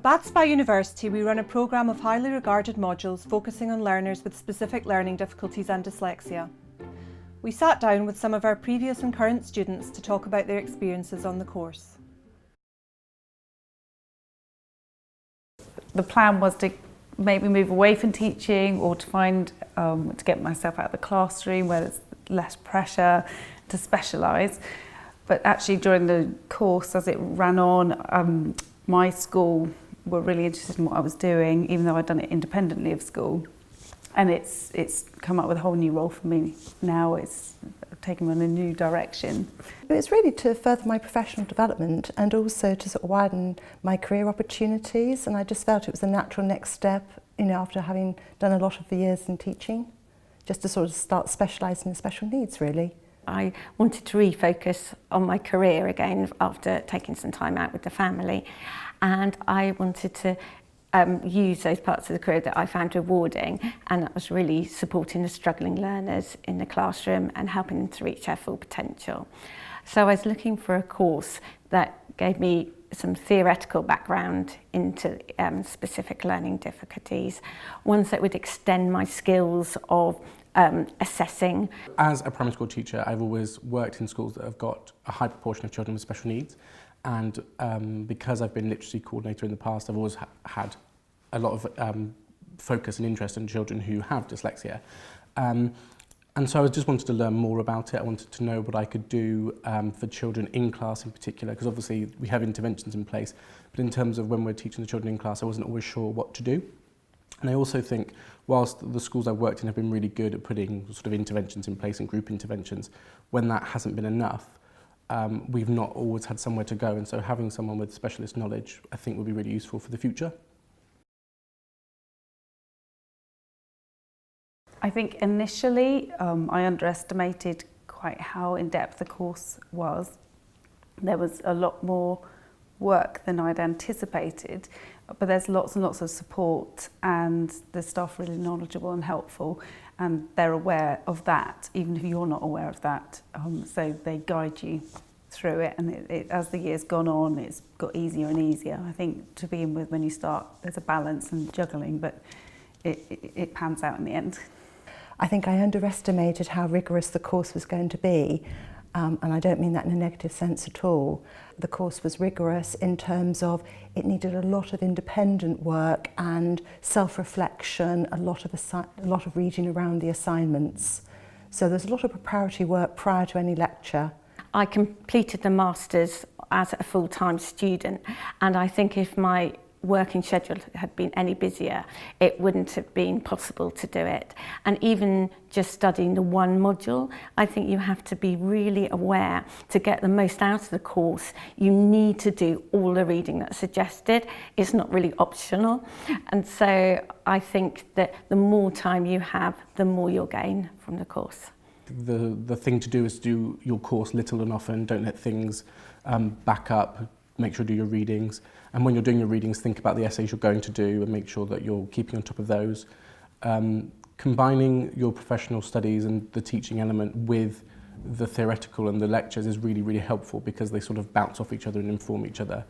At SpA University, we run a programme of highly regarded modules focusing on learners with specific learning difficulties and dyslexia. We sat down with some of our previous and current students to talk about their experiences on the course. The plan was to maybe move away from teaching, or to find, to get myself out of the classroom where there's less pressure, to specialise. But actually during the course, as it ran on, my school were really interested in what I was doing, even though I'd done it independently of school. And it's come up with a whole new role for me now. It's taken me in a new direction. It's really to further my professional development and also to sort of widen my career opportunities, and I just felt it was a natural next step, you know, after having done a lot of the years in teaching, just to sort of start specialising in special needs really. I wanted to refocus on my career again after taking some time out with the family, and I wanted to use those parts of the career that I found rewarding, and that was really supporting the struggling learners in the classroom and helping them to reach their full potential. So I was looking for a course that gave me some theoretical background into specific learning difficulties, ones that would extend my skills of assessing. As a primary school teacher, I've always worked in schools that have got a high proportion of children with special needs, and because I've been literacy coordinator in the past, I've always had a lot of focus and interest in children who have dyslexia. And so I just wanted to learn more about it. I wanted to know what I could do for children in class in particular, because obviously we have interventions in place, but in terms of when we're teaching the children in class, I wasn't always sure what to do. And I also think, whilst the schools I've worked in have been really good at putting sort of interventions in place and group interventions, when that hasn't been enough, we've not always had somewhere to go, and so having someone with specialist knowledge I think would be really useful for the future. I think initially I underestimated quite how in-depth the course was. There was a lot more work than I'd anticipated, but there's lots and lots of support, and the staff really knowledgeable and helpful, and they're aware of that even if you're not aware of that, so they guide you through it, and as the years gone on it's got easier and easier. I think to begin with, when you start, there's a balance and juggling, but it pans out in the end. I think I underestimated how rigorous the course was going to be, and I don't mean that in a negative sense at all. The course was rigorous in terms of it needed a lot of independent work and self-reflection, a lot of reading around the assignments. So there's a lot of preparatory work prior to any lecture. I completed the Masters as a full-time student, and I think if my working schedule had been any busier, it wouldn't have been possible to do it. And even just studying the one module, I think you have to be really aware to get the most out of the course. You need to do all the reading that's suggested. It's not really optional. And so I think that the more time you have, the more you'll gain from the course. The thing to do is do your course little and often. Don't let things back up. Make sure you do your readings, and when you're doing your readings, think about the essays you're going to do and make sure that you're keeping on top of those. Combining your professional studies and the teaching element with the theoretical and the lectures is really, really helpful, because they sort of bounce off each other and inform each other.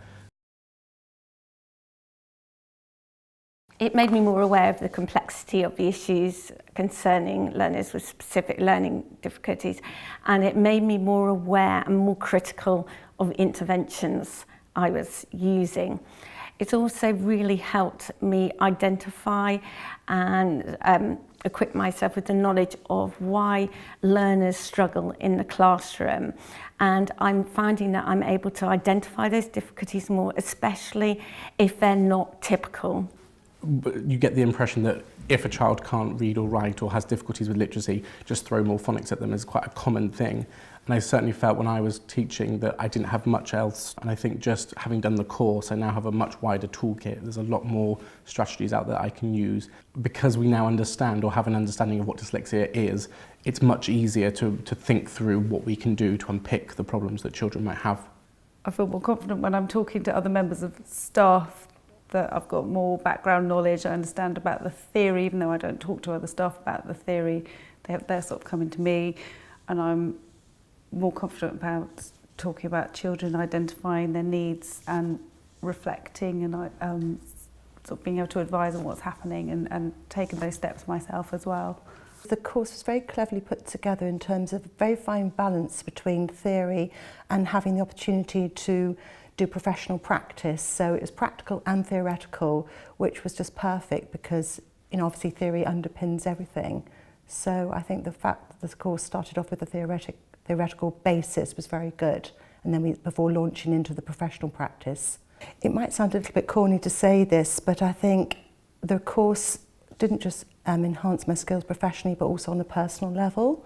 It made me more aware of the complexity of the issues concerning learners with specific learning difficulties, and it made me more aware and more critical of interventions I was using. It's also really helped me identify and equip myself with the knowledge of why learners struggle in the classroom, and I'm finding that I'm able to identify those difficulties more, especially if they're not typical. But you get the impression that if a child can't read or write or has difficulties with literacy, just throw more phonics at them is quite a common thing. And I certainly felt when I was teaching that I didn't have much else. And I think just having done the course, I now have a much wider toolkit. There's a lot more strategies out there I can use. Because we now understand or have an understanding of what dyslexia is, it's much easier to think through what we can do to unpick the problems that children might have. I feel more confident when I'm talking to other members of staff, that I've got more background knowledge. I understand about the theory, even though I don't talk to other staff about the theory. They're sort of coming to me, and I'm more confident about talking about children, identifying their needs and reflecting and sort of being able to advise on what's happening and taking those steps myself as well. The course was very cleverly put together in terms of a very fine balance between theory and having the opportunity to do professional practice. So it was practical and theoretical, which was just perfect because, you know, obviously theory underpins everything. So I think the fact that the course started off with a theoretical basis was very good, and then before launching into the professional practice. It might sound a little bit corny to say this, but I think the course didn't just enhance my skills professionally, but also on a personal level.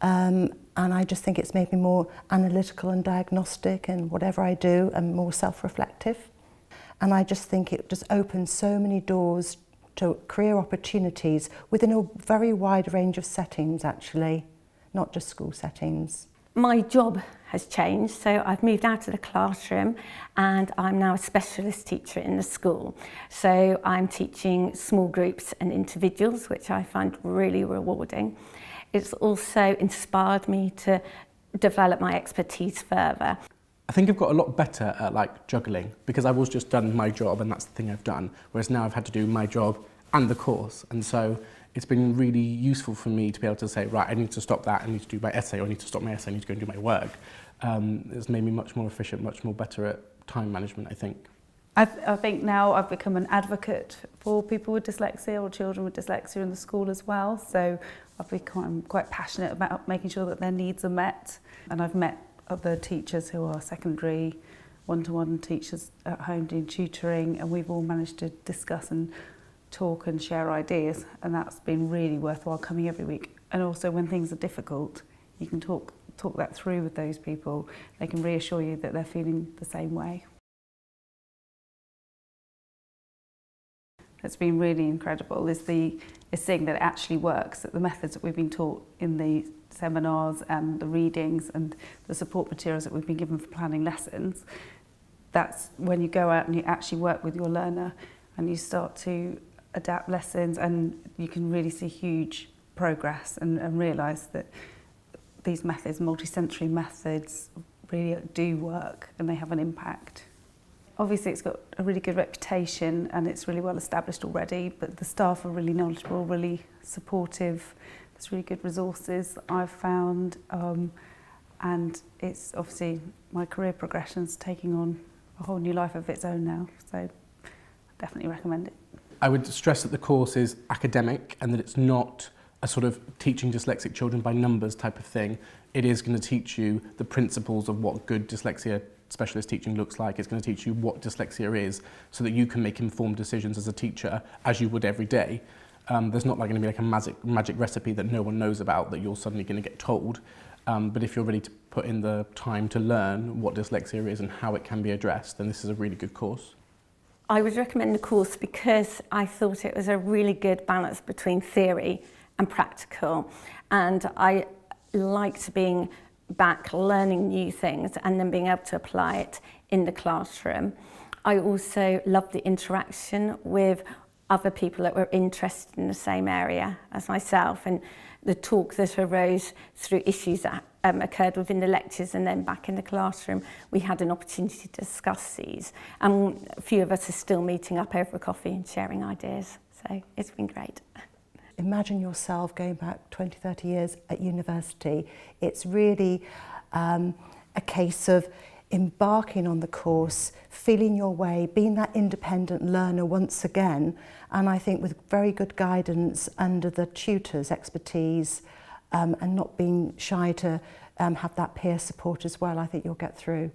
And I just think it's made me more analytical and diagnostic in whatever I do, and more self-reflective. And I just think it just opens so many doors to career opportunities within a very wide range of settings, actually, not just school settings. My job has changed, so I've moved out of the classroom and I'm now a specialist teacher in the school. So I'm teaching small groups and individuals, which I find really rewarding. It's also inspired me to develop my expertise further. I think I've got a lot better at like juggling, because I've always just done my job and that's the thing I've done, whereas now I've had to do my job and the course, and so it's been really useful for me to be able to say, right, I need to stop that, I need to do my essay, or I need to stop my essay, I need to go and do my work. It's made me much more efficient, much more better at time management, I think. I think now I've become an advocate for people with dyslexia or children with dyslexia in the school as well, so I'm quite passionate about making sure that their needs are met, and I've met other teachers who are secondary one-to-one teachers at home doing tutoring, and we've all managed to discuss and talk and share ideas, and that's been really worthwhile coming every week. And also when things are difficult, you can talk that through with those people. They can reassure you that they're feeling the same way. It's been really incredible is seeing that it actually works, that the methods that we've been taught in the seminars and the readings and the support materials that we've been given for planning lessons, that's when you go out and you actually work with your learner and you start to adapt lessons, and you can really see huge progress and realise that these methods, multi-sensory methods, really do work and they have an impact. Obviously it's got a really good reputation and it's really well established already, but the staff are really knowledgeable, really supportive. There's really good resources I've found, and it's obviously my career progression's taking on a whole new life of its own now, so I definitely recommend it. I would stress that the course is academic and that it's not a sort of teaching dyslexic children by numbers type of thing. It is going to teach you the principles of what good dyslexia specialist teaching looks like. It's going to teach you what dyslexia is so that you can make informed decisions as a teacher as you would every day. There's not like going to be like a magic recipe that no one knows about that you're suddenly going to get told. But if you're ready to put in the time to learn what dyslexia is and how it can be addressed, then this is a really good course. I would recommend the course because I thought it was a really good balance between theory and practical, and I liked being back learning new things and then being able to apply it in the classroom. I also loved the interaction with other people that were interested in the same area as myself, and the talk that arose through issues that occurred within the lectures and then back in the classroom. We had an opportunity to discuss these, and a few of us are still meeting up over a coffee and sharing ideas, so it's been great. Imagine yourself going back 20, 30 years at university. It's really a case of embarking on the course, feeling your way, being that independent learner once again, and I think with very good guidance under the tutor's expertise, and not being shy to have that peer support as well, I think you'll get through.